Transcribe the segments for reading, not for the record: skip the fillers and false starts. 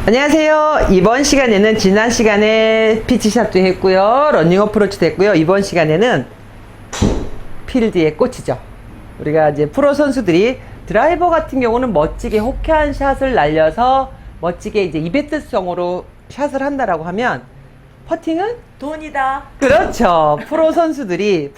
안녕하세요. 이번 시간에는 지난 시간에 피치샷도 했고요. 러닝 어프로치도 했고요. 이번 시간에는 필드의 꽃이죠. 우리가 이제 프로 선수들이 드라이버 같은 경우는 멋지게 호쾌한 샷을 날려서 멋지게 이제 이벤트성으로 샷을 한다라고 하면 퍼팅은 돈이다. 그렇죠. 프로 선수들이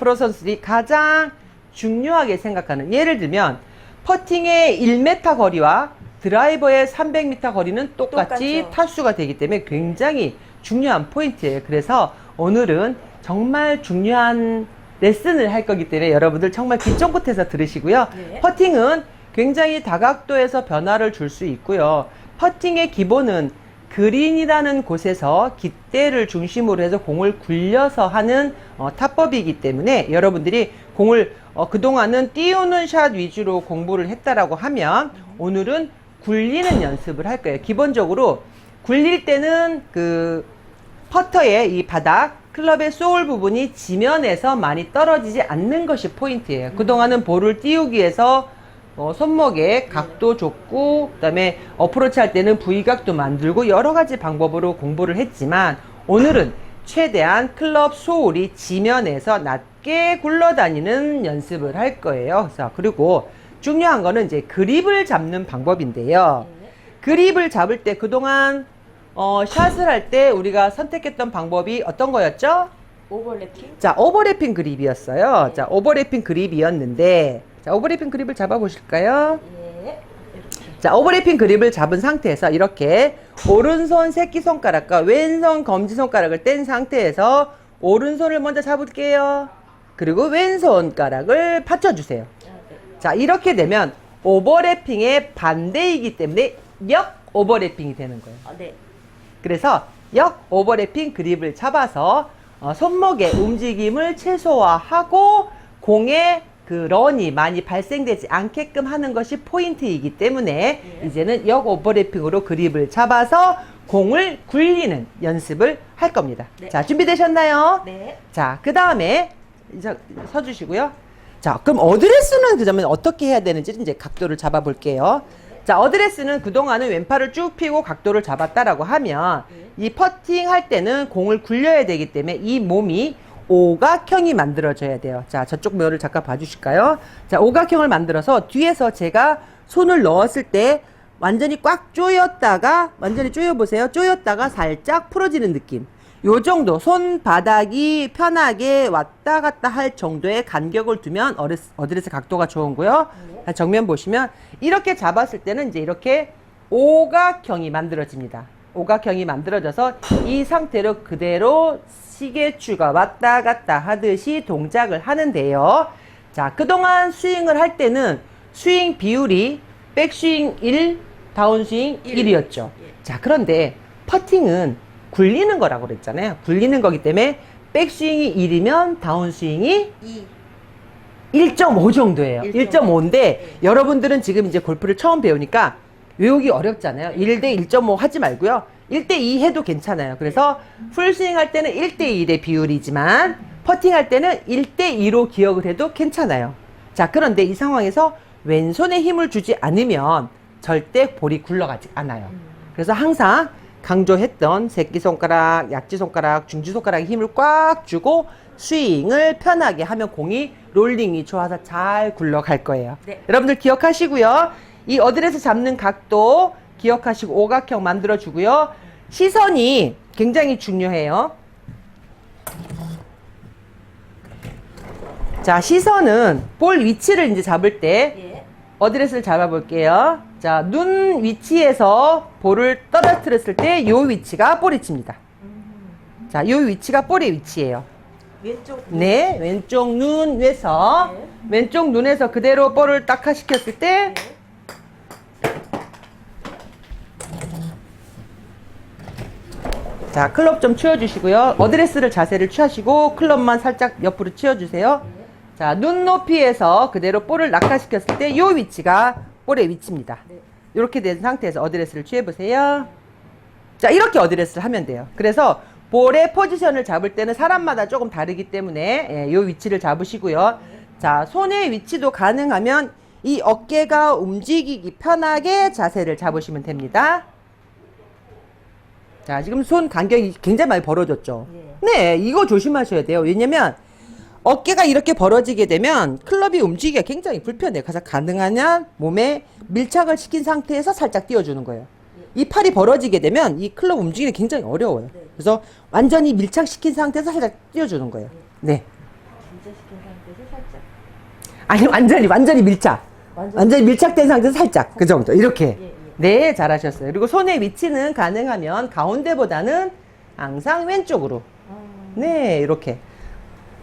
가장 중요하게 생각하는, 예를 들면 퍼팅의 1m 거리와 드라이버의 300m 거리는 똑같이 똑같죠. 타수가 되기 때문에 굉장히 중요한 포인트예요. 그래서 오늘은 정말 중요한 레슨을 할 거기 때문에 여러분들 정말 귀 쫑긋해서 들으시고요. 네. 퍼팅은 굉장히 다각도에서 변화를 줄 수 있고요. 퍼팅의 기본은 그린이라는 곳에서 깃대를 중심으로 해서 공을 굴려서 하는 타법이기 때문에 여러분들이 공을 그동안은 띄우는 샷 위주로 공부를 했다라고 하면 오늘은 굴리는 연습을 할 거예요. 기본적으로 굴릴 때는 그 퍼터의 이 바닥, 클럽의 소울 부분이 지면에서 많이 떨어지지 않는 것이 포인트예요. 그동안은 볼을 띄우기 위해서 손목에 각도 줬고, 그 다음에 어프로치 할 때는 V각도 만들고 여러 가지 방법으로 공부를 했지만 오늘은 최대한 클럽 소울이 지면에서 낮게 굴러다니는 연습을 할 거예요. 자, 그리고 중요한 거는 이제 그립을 잡는 방법인데요. 그립을 잡을 때 그동안 샷을 할 때 우리가 선택했던 방법이 어떤 거였죠? 오버래핑. 자, 오버래핑 그립이었어요. 자, 오버래핑 그립이었는데, 자, 오버래핑 그립을 잡아 보실까요? 예. 이렇게. 자, 오버래핑 그립을 잡은 상태에서 이렇게 오른손 새끼손가락과 왼손 검지손가락을 뗀 상태에서 오른손을 먼저 잡을게요. 그리고 왼손가락을 받쳐주세요. 자, 이렇게 되면 오버래핑의 반대이기 때문에 역 오버래핑이 되는 거예요. 네. 그래서 역 오버래핑 그립을 잡아서 손목의 움직임을 최소화하고 공의 그 런이 많이 발생되지 않게끔 하는 것이 포인트이기 때문에 이제는 역 오버래핑으로 그립을 잡아서 공을 굴리는 연습을 할 겁니다. 네. 자, 준비되셨나요? 네. 자, 그 다음에 이제 서주시고요. 자, 그럼 어드레스는 그러면 어떻게 해야 되는지 이제 각도를 잡아 볼게요. 자, 어드레스는 그동안은 왼팔을 쭉 펴고 각도를 잡았다라고 하면 이 퍼팅 할 때는 공을 굴려야 되기 때문에 이 몸이 오각형이 만들어져야 돼요. 자, 저쪽 면을 잠깐 봐주실까요? 자, 오각형을 만들어서 뒤에서 제가 손을 넣었을 때 완전히 꽉 조였다가, 완전히 조여보세요. 조였다가 살짝 풀어지는 느낌. 요 정도, 손바닥이 편하게 왔다 갔다 할 정도의 간격을 두면 어드레스 각도가 좋은고요. 자, 정면 보시면 이렇게 잡았을 때는 이제 이렇게 오각형이 만들어집니다. 오각형이 만들어져서 이 상태로 그대로 시계추가 왔다 갔다 하듯이 동작을 하는데요. 자, 그동안 스윙을 할 때는 스윙 비율이 백스윙 1, 다운스윙 1이었죠. 자, 그런데 퍼팅은 굴리는 거라고 그랬잖아요. 굴리는 거기 때문에 백스윙이 1이면 다운스윙이 1.5 정도예요. 1.5인데 여러분들은 지금 이제 골프를 처음 배우니까 외우기 어렵잖아요. 1대 1.5 하지 말고요. 1대 2 해도 괜찮아요. 그래서 풀스윙 할 때는 1대 1의 비율이지만 퍼팅 할 때는 1대 2로 기억을 해도 괜찮아요. 자, 그런데 이 상황에서 왼손에 힘을 주지 않으면 절대 볼이 굴러가지 않아요. 그래서 항상 강조했던 새끼손가락, 약지손가락, 중지손가락에 힘을 꽉 주고 스윙을 편하게 하면 공이 롤링이 좋아서 잘 굴러갈 거예요. 네. 여러분들 기억하시고요. 이 어드레스 잡는 각도 기억하시고 오각형 만들어주고요. 시선이 굉장히 중요해요. 자, 시선은 볼 위치를 이제 잡을 때 예. 어드레스를 잡아볼게요. 자, 눈 위치에서 볼을 떨어뜨렸을 때 요 위치가 볼 위치입니다. 자, 요 위치가 볼의 위치예요. 왼쪽. 네, 왼쪽 눈 위에서 네. 왼쪽 눈에서 그대로 볼을 딱하시켰을 때 자, 클럽 좀 치워주시고요. 어드레스를 자세를 취하시고 클럽만 살짝 옆으로 치워주세요. 자, 눈높이에서 그대로 볼을 낙하시켰을 때 이 위치가 볼의 위치입니다. 이렇게 된 상태에서 어드레스를 취해보세요. 자, 이렇게 어드레스를 하면 돼요. 그래서 볼의 포지션을 잡을 때는 사람마다 조금 다르기 때문에 이 위치를 잡으시고요. 자, 손의 위치도 가능하면 이 어깨가 움직이기 편하게 자세를 잡으시면 됩니다. 자, 지금 손 간격이 굉장히 많이 벌어졌죠? 예. 네, 이거 조심하셔야 돼요. 왜냐면 어깨가 이렇게 벌어지게 되면 클럽이 움직이기가 굉장히 불편해요. 가장 가능하면 몸에 밀착을 시킨 상태에서 살짝 띄워주는 거예요. 이 팔이 벌어지게 되면 이 클럽 움직이기 굉장히 어려워요. 그래서 완전히 밀착시킨 상태에서 살짝 띄워주는 거예요. 네. 긴장시킨 상태에서 살짝. 아니, 완전히 밀착. 완전히 밀착된 상태에서 살짝. 그 정도. 이렇게. 예. 네, 잘하셨어요. 그리고 손의 위치는 가능하면 가운데보다는 항상 왼쪽으로. 네, 이렇게.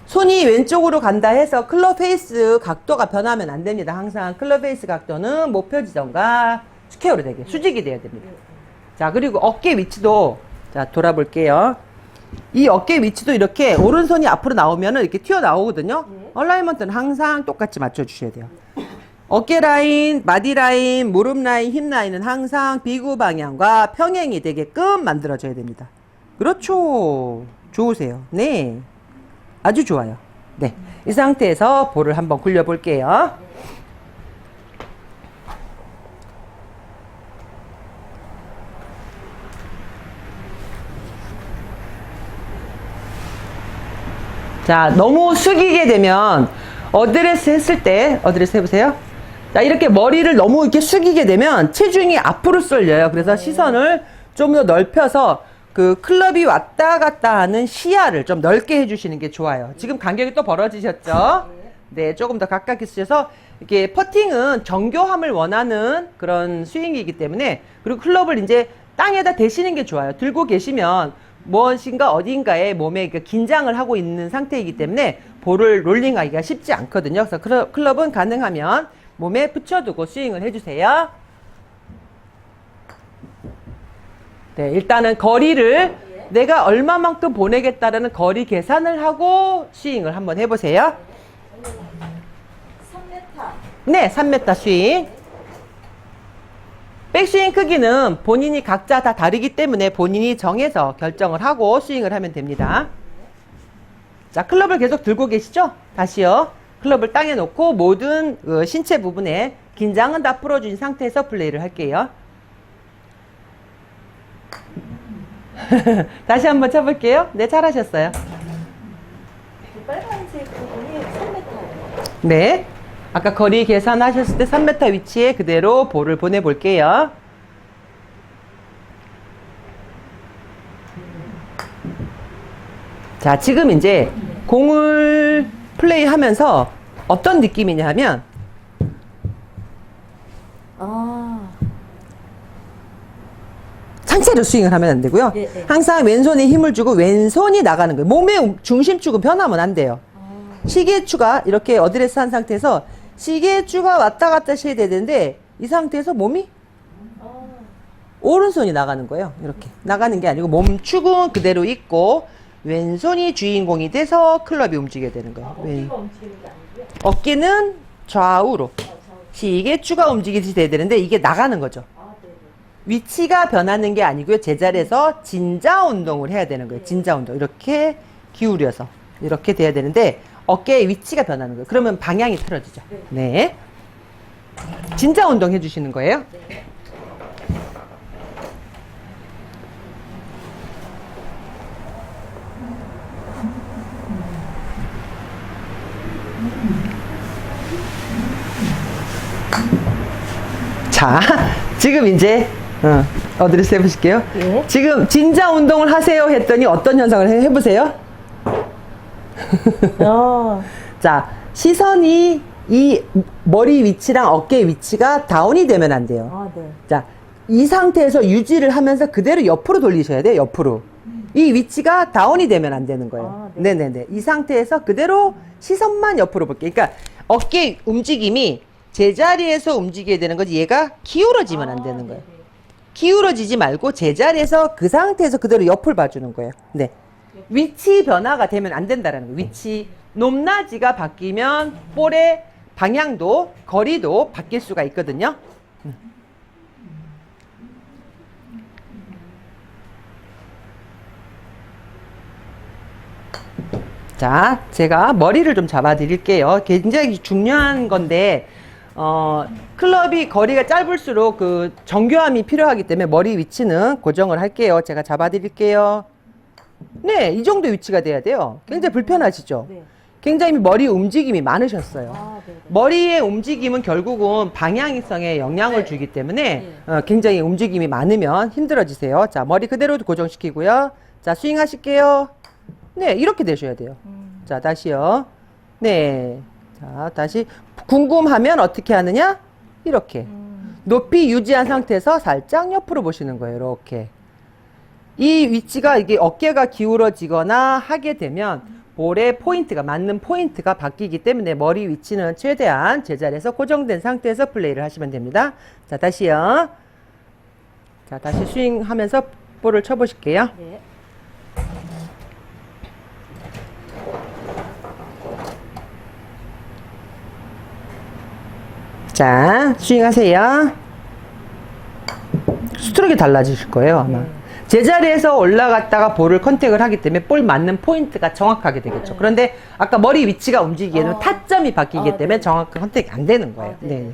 손이 왼쪽으로 간다 해서 클럽 페이스 각도가 변하면 안 됩니다. 항상 클럽 페이스 각도는 목표 지점과 스퀘어로 되게 수직이 돼야 됩니다. 자, 그리고 어깨 위치도 자, 돌아볼게요. 이 어깨 위치도 이렇게 오른손이 앞으로 나오면은 이렇게 튀어나오거든요. 얼라이먼트는 항상 똑같이 맞춰주셔야 돼요. 어깨 라인, 마디 라인, 무릎 라인, 힙 라인은 항상 비구 방향과 평행이 되게끔 만들어줘야 됩니다. 그렇죠. 좋으세요. 네. 아주 좋아요. 네. 이 상태에서 볼을 한번 굴려볼게요. 자, 너무 숙이게 되면 어드레스 했을 때, 어드레스 해보세요. 자, 이렇게 머리를 너무 이렇게 숙이게 되면 체중이 앞으로 쏠려요. 그래서 시선을 좀 더 넓혀서 그 클럽이 왔다 갔다 하는 시야를 좀 넓게 해주시는 게 좋아요. 지금 간격이 또 벌어지셨죠? 네, 조금 더 가깝게 쓰셔서 이렇게 퍼팅은 정교함을 원하는 그런 스윙이기 때문에 그리고 클럽을 이제 땅에다 대시는 게 좋아요. 들고 계시면 무엇인가 어딘가에 몸에 긴장을 하고 있는 상태이기 때문에 볼을 롤링하기가 쉽지 않거든요. 그래서 클럽은 가능하면 몸에 붙여두고 스윙을 해주세요. 네, 일단은 거리를 내가 얼마만큼 보내겠다라는 거리 계산을 하고 스윙을 한번 해보세요. 3m. 네, 3m 스윙. 백스윙 크기는 본인이 각자 다 다르기 때문에 본인이 정해서 결정을 하고 스윙을 하면 됩니다. 자, 클럽을 계속 들고 계시죠? 다시요. 클럽을 땅에 놓고 모든 신체 부분에 긴장은 다 풀어준 상태에서 플레이를 할게요. 다시 한번 쳐볼게요. 네, 잘하셨어요. 그 빨간색 부분이 3m예요. 네. 아까 거리 계산하셨을 때 3m 위치에 그대로 볼을 보내볼게요. 자, 지금 이제 공을 플레이하면서 어떤 느낌이냐 하면 상체로 스윙을 하면 안 되고요. 예, 예. 항상 왼손에 힘을 주고 왼손이 나가는 거예요. 몸의 중심축은 변하면 안 돼요. 시계추가 이렇게 어드레스 한 상태에서 시계추가 왔다 갔다 해야 되는데 이 상태에서 몸이 오른손이 나가는 거예요. 이렇게 나가는 게 아니고 몸축은 그대로 있고 왼손이 주인공이 돼서 클럽이 움직여야 되는 거예요. 어깨가 움직이는 게 아니고요. 어깨는 좌우로 시계추가 움직이듯이 돼야 되는데 이게 나가는 거죠. 네네. 위치가 변하는 게 아니고요. 제자리에서 진자 운동을 해야 되는 거예요. 진자 운동. 이렇게 기울여서 이렇게 돼야 되는데 어깨의 위치가 변하는 거예요. 그러면 방향이 틀어지죠. 네. 진자 운동 해주시는 거예요. 자, 지금 이제 어드레스 해보실게요. 예. 지금 진자 운동을 하세요 했더니 어떤 현상을 해보세요. 자, 시선이 이 머리 위치랑 어깨 위치가 다운이 되면 안 돼요. 네. 자, 이 상태에서 유지를 하면서 그대로 옆으로 돌리셔야 돼요. 옆으로. 이 위치가 다운이 되면 안 되는 거예요. 네. 네네네. 이 상태에서 그대로 시선만 옆으로 볼게요. 그러니까 어깨 움직임이 제자리에서 움직여야 되는 거지 얘가 기울어지면 안 되는 거예요. 기울어지지 말고 제자리에서 그 상태에서 그대로 옆을 봐주는 거예요. 네. 위치 변화가 되면 안 된다라는 거예요. 위치 높낮이가 바뀌면 볼의 방향도 거리도 바뀔 수가 있거든요. 자, 제가 머리를 좀 잡아 드릴게요. 굉장히 중요한 건데 클럽이 거리가 짧을수록 그 정교함이 필요하기 때문에 머리 위치는 고정을 할게요. 제가 잡아 드릴게요. 네, 이 정도 위치가 돼야 돼요. 굉장히 불편하시죠? 네. 굉장히 머리 움직임이 많으셨어요. 아, 네. 머리의 움직임은 결국은 방향성에 영향을 네. 주기 때문에 굉장히 움직임이 많으면 힘들어지세요. 자, 머리 그대로 고정시키고요. 자, 스윙 하실게요. 네, 이렇게 되셔야 돼요. 자, 다시요. 네. 자, 다시 궁금하면 어떻게 하느냐? 이렇게. 높이 유지한 상태에서 살짝 옆으로 보시는 거예요. 이렇게. 이 위치가 이게 어깨가 기울어지거나 하게 되면 볼의 포인트가 맞는 포인트가 바뀌기 때문에 머리 위치는 최대한 제자리에서 고정된 상태에서 플레이를 하시면 됩니다. 자, 다시요. 자, 다시 스윙하면서 볼을 쳐보실게요. 네. 자, 스윙하세요. 스트로크가 달라지실 거예요, 아마. 제자리에서 올라갔다가 볼을 컨택을 하기 때문에 볼 맞는 포인트가 정확하게 되겠죠. 그런데 아까 머리 위치가 움직이기에는 타점이 바뀌기 때문에 네. 정확한 컨택이 안 되는 거예요. 네. 네.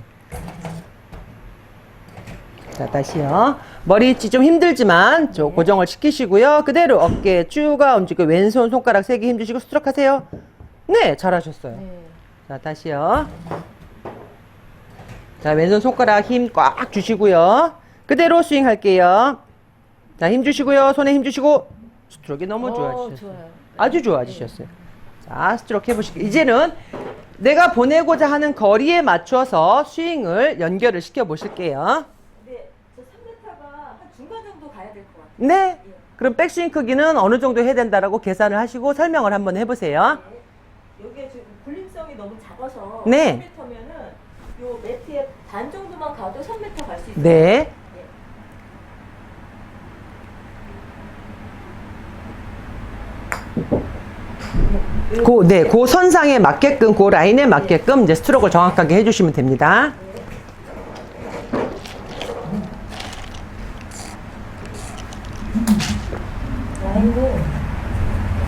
자, 다시요. 머리 위치 좀 힘들지만 저 고정을 시키시고요. 그대로 어깨 쭉가 움직이고 왼손 손가락 3개 힘주시고 스트로크 하세요. 네, 잘하셨어요. 네. 자, 다시요. 자, 왼손 손가락 힘 꽉 주시고요. 그대로 스윙 할게요. 자, 힘 주시고요. 손에 힘 주시고. 스트로크 너무 좋아지셨어요. 좋아요. 아주 좋아지셨어요. 자, 스트로크 해보실게요. 이제는 내가 보내고자 하는 거리에 맞춰서 스윙을 연결을 시켜 보실게요. 네, 저 3m가 한 중간 정도 가야 될 것 같아요. 네. 그럼 백스윙 크기는 어느 정도 해야 된다라고 계산을 하시고 설명을 한번 해보세요. 네. 여기에 지금 굴림성이 너무 작아서 네. 3m면은 요 매트에 반 정도만 가도 3m 갈 수 있어요. 네. 그 선상에 맞게끔, 그 라인에 맞게끔 이제 스트로크를 정확하게 해주시면 됩니다. 라인은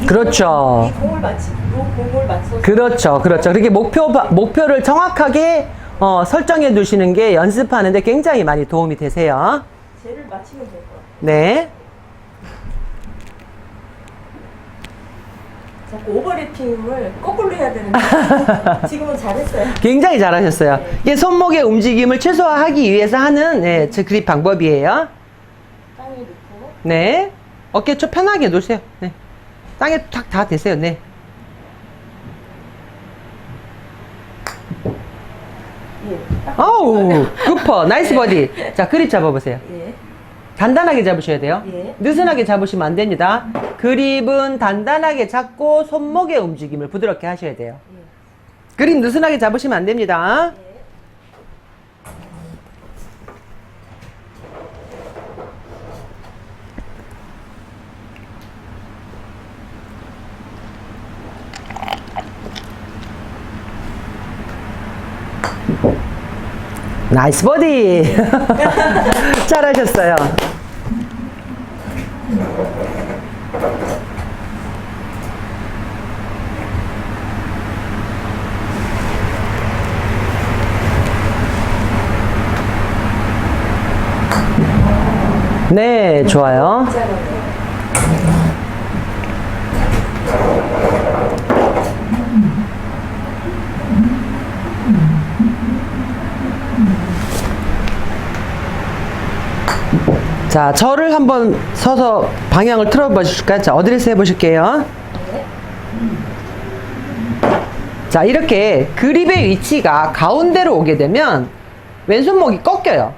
그렇죠. 이 공을 맞춰서 그렇죠. 그렇죠. 그렇게 목표를 정확하게 설정해 두시는 게 연습하는데 굉장히 많이 도움이 되세요. 쟤를 맞추면 될 것 같아요. 네. 자꾸 오버래핑을 거꾸로 해야 되는데 지금은 잘했어요. 굉장히 잘하셨어요. 이게 손목의 움직임을 최소화하기 위해서 하는 제 그립 방법이에요. 땅에 넣고 네. 어깨 좀 편하게 놓으세요. 네. 땅에 탁 다 대세요. 네. 예. 어우, 굿퍼. 나이스 버디. 자, 그립 잡아보세요. 예. 단단하게 잡으셔야 돼요. 예. 느슨하게 잡으시면 안 됩니다. 그립은 단단하게 잡고 손목의 움직임을 부드럽게 하셔야 돼요. 그립 느슨하게 잡으시면 안 됩니다. 나이스 버디. 잘하셨어요. 네, 좋아요. 자, 저를 한번 서서 방향을 틀어봐 주실까요? 자, 어드레스 해보실게요. 자, 이렇게 그립의 위치가 가운데로 오게 되면 왼손목이 꺾여요.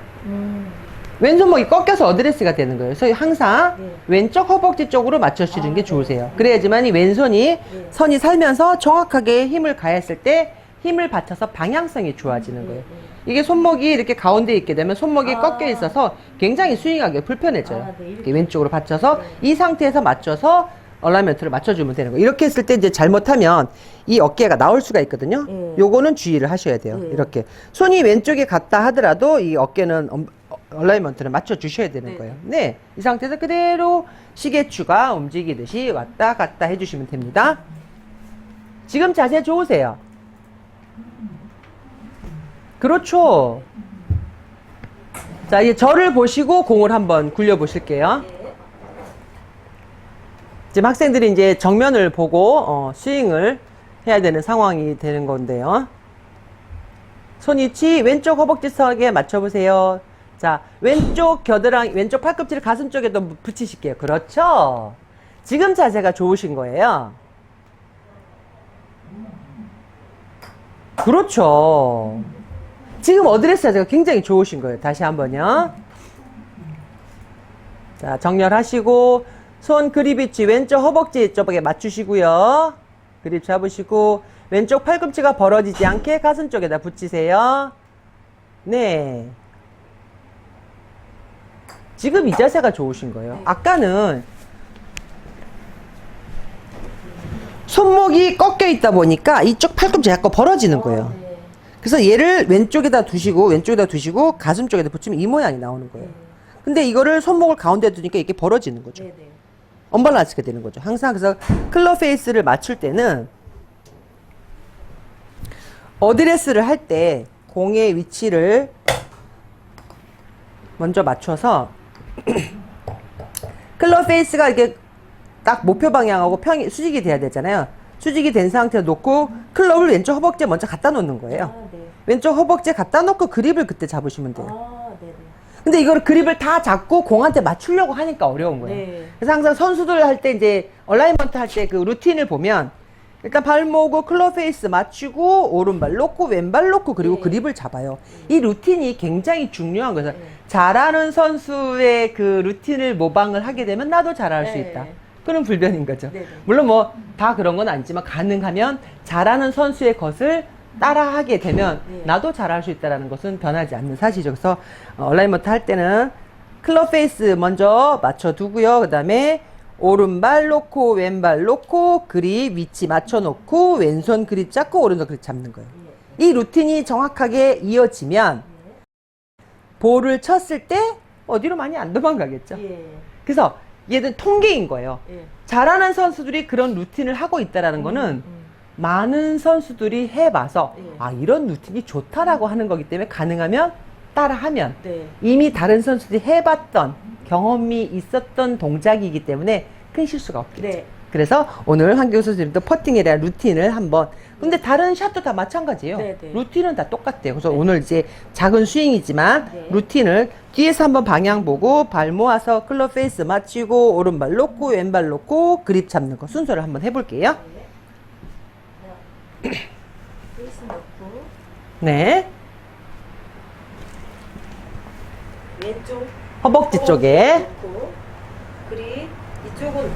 왼손목이 꺾여서 어드레스가 되는 거예요. 그래서 항상 왼쪽 허벅지 쪽으로 맞춰주시는 게 좋으세요. 그래야지만 이 왼손이 선이 살면서 정확하게 힘을 가했을 때 힘을 받쳐서 방향성이 좋아지는 거예요. 이게 손목이 이렇게 가운데 있게 되면 손목이 꺾여 있어서 굉장히 스윙하기 불편해져요. 이렇게 왼쪽으로 받쳐서 이 상태에서 맞춰서 얼라이먼트를 맞춰주면 되는 거예요. 이렇게 했을 때 이제 잘못하면 이 어깨가 나올 수가 있거든요. 요거는 주의를 하셔야 돼요. 이렇게 손이 왼쪽에 갔다 하더라도 이 어깨는 얼라이먼트를 맞춰주셔야 되는 거예요. 네, 이 상태에서 그대로 시계추가 움직이듯이 왔다 갔다 해주시면 됩니다. 지금 자세 좋으세요? 그렇죠. 자, 이제 저를 보시고 공을 한번 굴려 보실게요. 네. 지금 학생들이 이제 정면을 보고 스윙을 해야 되는 상황이 되는 건데요. 손 위치 왼쪽 허벅지석에 맞춰보세요. 자, 왼쪽 겨드랑이, 왼쪽 팔꿈치를 가슴 쪽에도 붙이실게요. 그렇죠. 지금 자세가 좋으신 거예요. 그렇죠. 지금 어드레스 자세가 굉장히 좋으신 거예요. 다시 한번요. 자, 정렬하시고 손 그립 위치 왼쪽 허벅지 쪽에 맞추시고요. 그립 잡으시고 왼쪽 팔꿈치가 벌어지지 않게 가슴 쪽에다 붙이세요. 네. 지금 이 자세가 좋으신 거예요. 아까는 손목이 꺾여 있다 보니까 이쪽 팔꿈치 약간 벌어지는 거예요. 네. 그래서 얘를 왼쪽에다 두시고 가슴 쪽에다 붙이면 이 모양이 나오는 거예요. 근데 이거를 손목을 가운데 두니까 이게 벌어지는 거죠. 네. 네. 언밸런스가 되는 거죠. 항상 그래서 클럽 페이스를 맞출 때는 어드레스를 할 때 공의 위치를 먼저 맞춰서 클럽 페이스가 이렇게 딱 목표 방향하고 수직이 돼야 되잖아요. 수직이 된 상태로 놓고 클럽을 왼쪽 허벅지에 먼저 갖다 놓는 거예요. 아, 네. 왼쪽 허벅지에 갖다 놓고 그립을 그때 잡으시면 돼요. 아, 네. 근데 이걸 그립을 다 잡고 공한테 맞추려고 하니까 어려운 거예요. 네. 그래서 항상 선수들 할 때 이제 얼라이먼트 할 때 그 루틴을 보면 일단 발 모으고 클럽 페이스 맞추고 오른발 놓고 왼발 놓고 그리고 네. 그립을 잡아요. 이 루틴이 굉장히 중요한 거예요. 네. 잘하는 선수의 그 루틴을 모방을 하게 되면 나도 잘할 수 네. 있다. 그런 불변인 거죠. 네. 물론 뭐 다 그런 건 아니지만 가능하면 잘하는 선수의 것을 따라하게 되면 네. 나도 잘할 수 있다는 것은 변하지 않는 사실이죠. 그래서 얼라이먼트 할 때는 클럽 페이스 먼저 맞춰두고요. 그 다음에 오른발 놓고 왼발 놓고 그립 위치 맞춰놓고 왼손 그립 잡고 오른손 그립 잡는 거예요. 이 루틴이 정확하게 이어지면 볼을 쳤을 때 어디로 많이 안 도망가겠죠. 예. 그래서 얘는 통계인 거예요. 예. 잘하는 선수들이 그런 루틴을 하고 있다라는 거는 많은 선수들이 해봐서 예. 아 이런 루틴이 좋다라고 하는 거기 때문에 가능하면 따라하면 네. 이미 다른 선수들이 해봤던 경험이 있었던 동작이기 때문에 큰 실수가 없겠죠. 네. 그래서 오늘 한경 선수들도 퍼팅에 대한 루틴을 한번 근데 다른 샷도 다 마찬가지예요. 네, 네. 루틴은 다 똑같대요. 그래서 오늘 이제 작은 스윙이지만 네. 루틴을 뒤에서 한번 방향 보고 발 모아서 클럽 페이스 맞추고 오른발 놓고 왼발 놓고 그립 잡는 거 순서를 한번 해볼게요. 페이스 넣고 네. 왼쪽 허벅지 쪽에 넣고 그립 이쪽은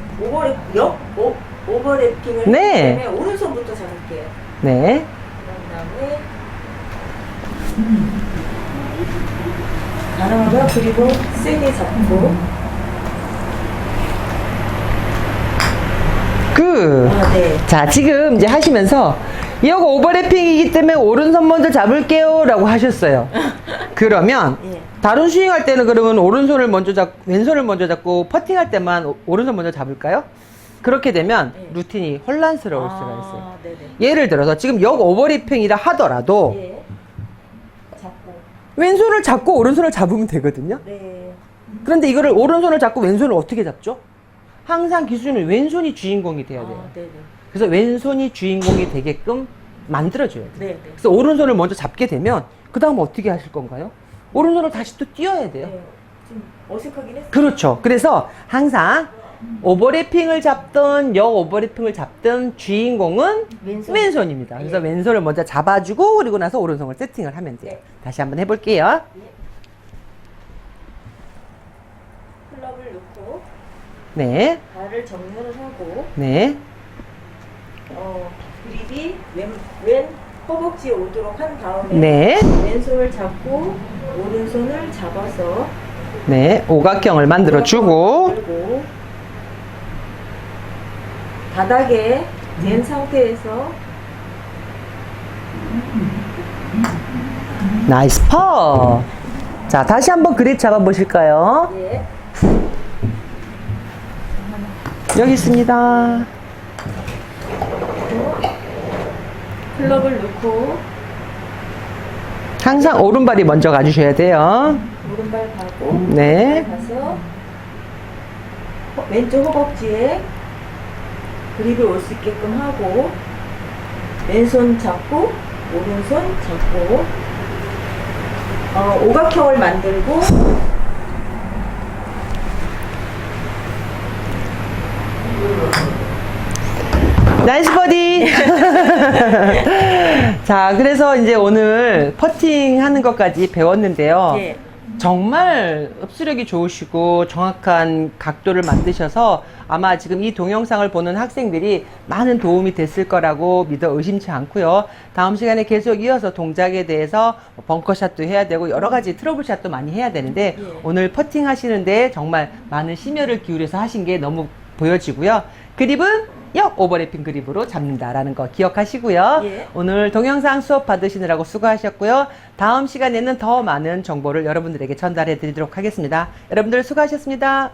오버래핑을 네. 했기 때문에 오른손부터 잡을게요. 네. 그런 다음에 가능하면 그리고 세게 잡고 네. 자, 지금 이제 하시면서 이거 오버래핑이기 때문에 오른손 먼저 잡을게요 라고 하셨어요. 그러면 예. 다른 스윙할 때는 그러면 오른손을 먼저 잡고 왼손을 먼저 잡고 퍼팅할 때만 오른손 먼저 잡을까요? 그렇게 되면 예. 루틴이 혼란스러울 수가 있어요. 네네. 예를 들어서 지금 역 오버래핑이라 하더라도 예. 잡고 왼손을 잡고 오른손을 잡으면 되거든요. 네. 그런데 이거를 오른손을 잡고 왼손을 어떻게 잡죠? 항상 기준은 왼손이 주인공이 돼야 돼요. 네네. 그래서 왼손이 주인공이 되게끔 만들어줘야 돼요. 네네. 그래서 오른손을 먼저 잡게 되면 그 다음 어떻게 하실 건가요? 오른손을 다시 또 띄어야 돼요. 네. 좀 어색하긴 했어요. 그렇죠. 그래서 항상 오버래핑을 잡든 역 오버래핑을 잡든 주인공은 왼손. 입니다 그래서 예. 왼손을 먼저 잡아주고 그리고 나서 오른손을 세팅을 하면 돼요. 네. 다시 한번 해볼게요. 클럽을 놓고 네, 발을 정렬을 하고 네, 그립이 왼 허벅지에 오도록 한 다음에 네, 왼손을 잡고 오른손을 잡아서 네. 오각형을 만들어주고 그리고 바닥에 댄 상태에서 나이스 퍼. 자, 다시 한번 그립 잡아보실까요? 예. 여기 있습니다. 클럽을 넣고 항상 오른발이 먼저 가주셔야 돼요. 오른발 가고 네. 왼발 가서 왼쪽 허벅지에 그립이 올 수 있게끔 하고 왼손 잡고 오른손 잡고 오각형을 만들고 나이스 버디! 자, 그래서 이제 오늘 퍼팅 하는 것까지 배웠는데요. 예. 정말 흡수력이 좋으시고 정확한 각도를 만드셔서 아마 지금 이 동영상을 보는 학생들이 많은 도움이 됐을 거라고 믿어 의심치 않고요. 다음 시간에 계속 이어서 동작에 대해서 벙커샷도 해야 되고 여러 가지 트러블샷도 많이 해야 되는데 예. 오늘 퍼팅 하시는데 정말 많은 심혈을 기울여서 하신 게 너무 보여지고요. 그립은 역 오버래핑 그립으로 잡는다라는 거 기억하시고요. 예. 오늘 동영상 수업 받으시느라고 수고하셨고요. 다음 시간에는 더 많은 정보를 여러분들에게 전달해 드리도록 하겠습니다. 여러분들 수고하셨습니다.